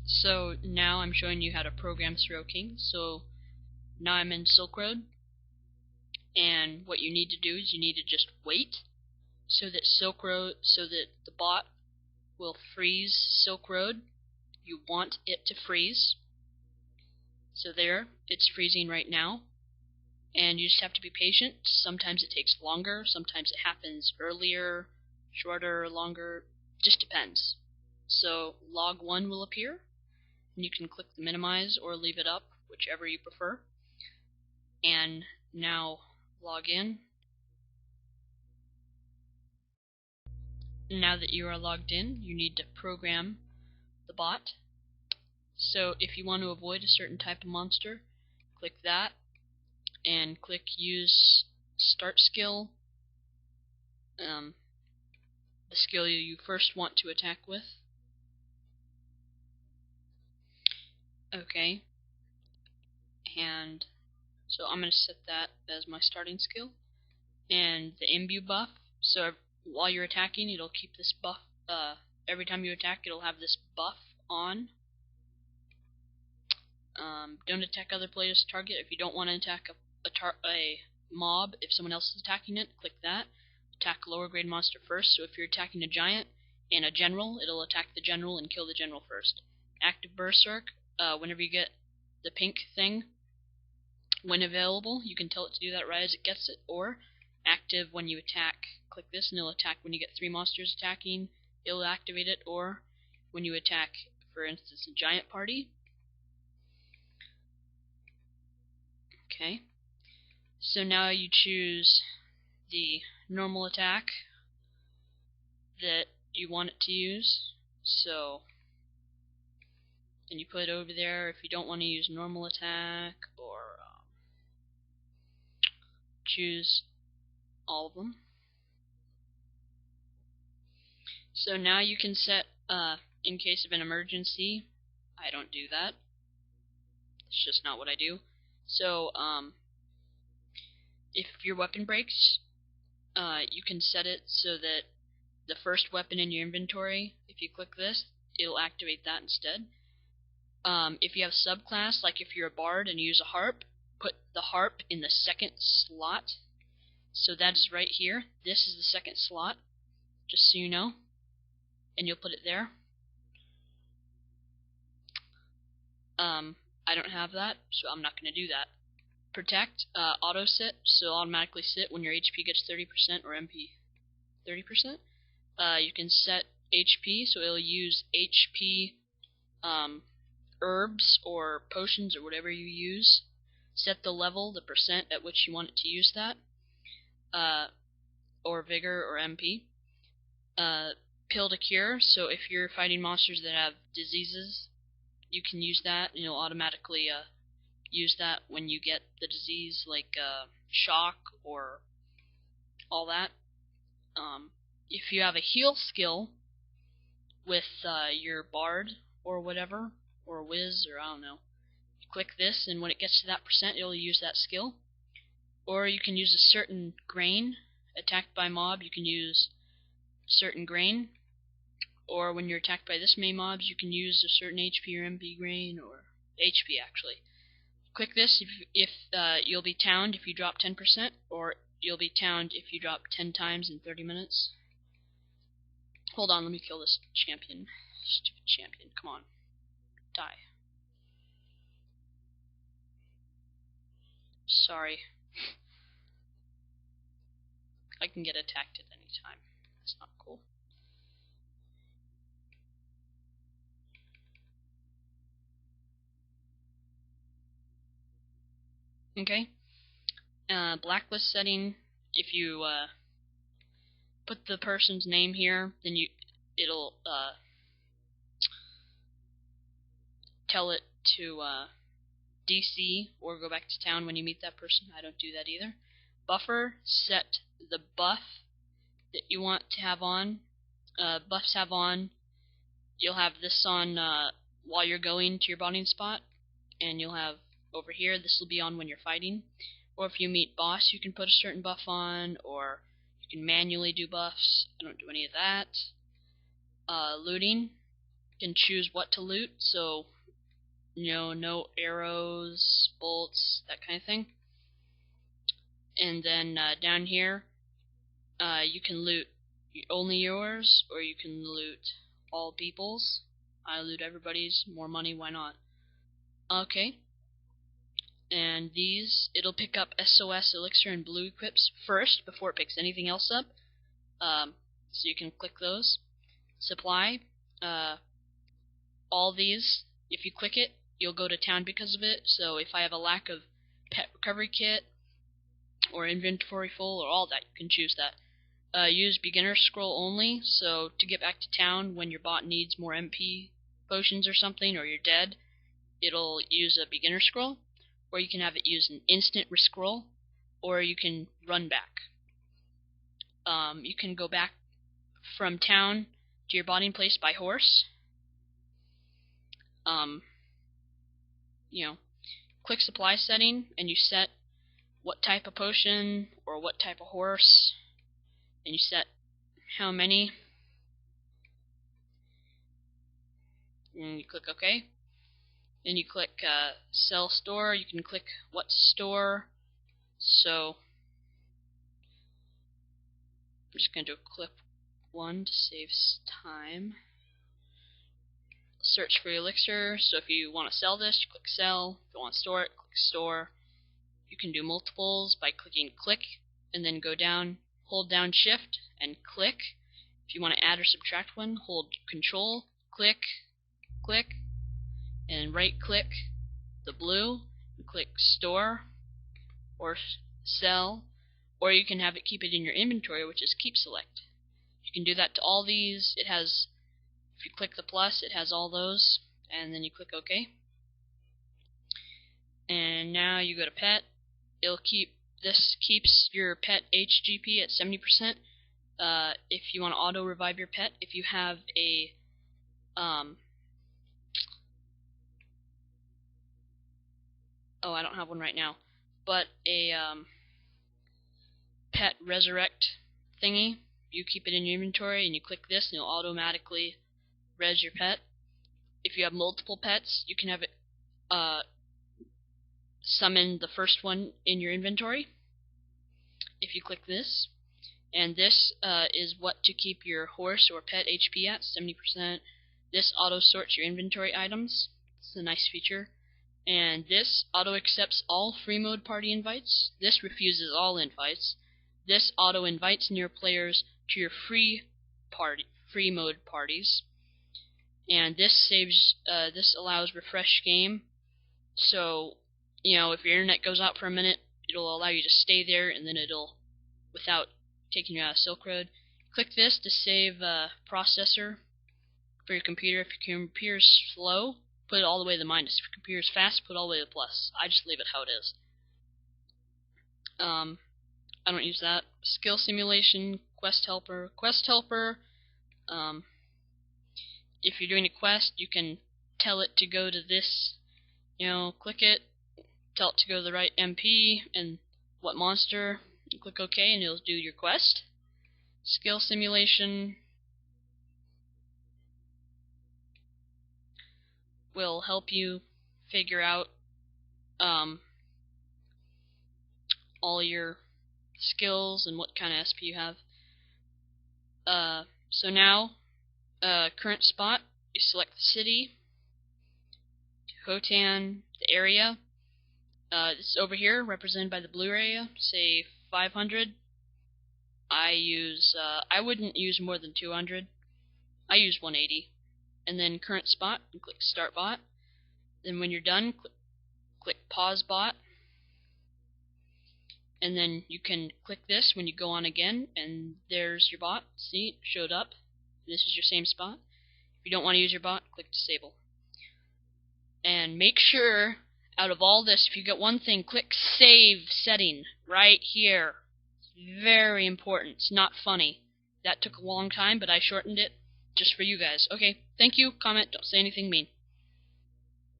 So now I'm showing you how to program SROKing. So now I'm in Silk Road, and what you need to do is you need to just wait so that the bot will freeze Silk Road. You want it to freeze. So there, it's freezing right now. And you just have to be patient. Sometimes it takes longer, sometimes it happens earlier, shorter, longer, just depends. So log 1 will appear, and you can click the minimize or leave it up, whichever you prefer. And now log in. Now that you are logged in, you need to program the bot. So if you want to avoid a certain type of monster, click that and click use start skill, the skill you first want to attack with. Okay, and so I'm going to set that as my starting skill. And the imbue buff, so while you're attacking, it'll keep this buff, every time you attack it'll have this buff on. Don't attack other players' target. If you don't want to attack a mob, if someone else is attacking it, click that. Attack lower grade monster first, so if you're attacking a giant and a general, it'll attack the general and kill the general first. Active Berserk, whenever you get the pink thing, when available, you can tell it to do that right as it gets it, or active when you attack. Click this and it'll attack when you get 3 monsters attacking, it'll activate it, or when you attack, for instance, a giant party. Okay, so now you choose the normal attack that you want it to use. So, and you put it over there if you don't want to use normal attack, or choose all of them. So now you can set, in case of an emergency. I don't do that. It's just not what I do. So, if your weapon breaks, you can set it so that the first weapon in your inventory, if you click this, it'll activate that instead. If you have subclass, like if you're a bard and you use a harp, put the harp in the second slot. So that is right here. This is the second slot, just so you know. And you'll put it there. I don't have that, so I'm not going to do that. Protect, auto sit, so automatically sit when your HP gets 30% or MP 30%. You can set HP, so it'll use HP herbs or potions or whatever you use. Set the level, the percent at which you want it to use that, or vigor or MP. Pill to cure, so if you're fighting monsters that have diseases, you can use that, and you'll automatically use that when you get the disease, like shock or all that. If you have a heal skill with your bard or whatever, or whiz, or I don't know, you click this, and when it gets to that percent, it'll use that skill. Or you can use a certain grain. Attacked by mob, you can use certain grain. Or when you're attacked by this many mobs, you can use a certain HP or MP grain, or HP actually. Click this if you'll be towned if you drop 10%, or you'll be towned if you drop 10 times in 30 minutes. Hold on, let me kill this champion. Stupid champion, come on. Die. Sorry. I can get attacked at any time. That's not cool. Okay. Blacklist setting, if you put the person's name here, then it'll tell it to DC or go back to town when you meet that person. I don't do that either. Buffer, set the buff that you want to have on. Buffs have on, you'll have this on while you're going to your bonding spot, and you'll have over here, this will be on when you're fighting. Or if you meet boss, you can put a certain buff on, or you can manually do buffs. I don't do any of that. Looting, You can choose what to loot, so no arrows, bolts, that kind of thing. And then down here, you can loot only yours, or you can loot all people's. I loot everybody's. More money, why not? Okay. And these, it'll pick up SOS, Elixir, and Blue Equips first before it picks anything else up. So you can click those. Supply. All these, if you click it, you'll go to town because of it. So if I have a lack of pet recovery kit, or inventory full, or all that, you can choose that. Use beginner scroll only, so to get back to town when your bot needs more MP potions or something, or you're dead, it'll use a beginner scroll, or you can have it use an instant rescroll, or you can run back. You can go back from town to your botting place by horse. Click supply setting, and you set what type of potion or what type of horse, and you set how many, and you click OK. Then you click sell store. You can click what store. So I'm just going to do a clip 1 to save time. Search for elixir. So if you want to sell this, you click sell. If you want to store it, click store. You can do multiples by clicking click and then go down, hold down shift and click. If you want to add or subtract one, hold control, click, click, and right click the blue and click store or sell, or you can have it keep it in your inventory, which is keep select. You can do that to all these. It has, if you click the plus, it has all those, and then you click OK. And now you go to pet. This keeps your pet HGP at 70%. If you want to auto revive your pet, if you have a I don't have one right now, but a pet resurrect thingy, you keep it in your inventory and you click this and it'll automatically res your pet. If you have multiple pets, you can have it summon the first one in your inventory if you click this. And this is what to keep your horse or pet HP at, 70%. This auto sorts your inventory items. It's a nice feature. And this auto accepts all free mode party invites. This refuses all invites. This auto invites new players to your free mode parties. And this allows refresh game. So, if your internet goes out for a minute, it'll allow you to stay there, and then it'll, without taking you out of Silk Road. Click this to save processor for your computer. If your computer is slow, put it all the way to the minus. If your computer is fast, put it all the way to the plus. I just leave it how it is. I don't use that. Skill simulation, quest helper. Quest helper, if you're doing a quest, you can tell it to go to this, click it, tell it to go to the right MP and what monster, and click OK and it'll do your quest. Skill simulation will help you figure out all your skills and what kind of SP you have. So now, current spot, you select the city, Hotan, the area. It's over here, represented by the blue area, say 500. I wouldn't use more than 200. I use 180. And then current spot, and click start bot. Then when you're done, click pause bot. And then you can click this when you go on again, and there's your bot. See, it showed up. This is your same spot. If you don't want to use your bot, click disable. And make sure, out of all this, if you get one thing, click save setting right here. It's very important. It's not funny. That took a long time, but I shortened it just for you guys. Okay, thank you. Comment. Don't say anything mean.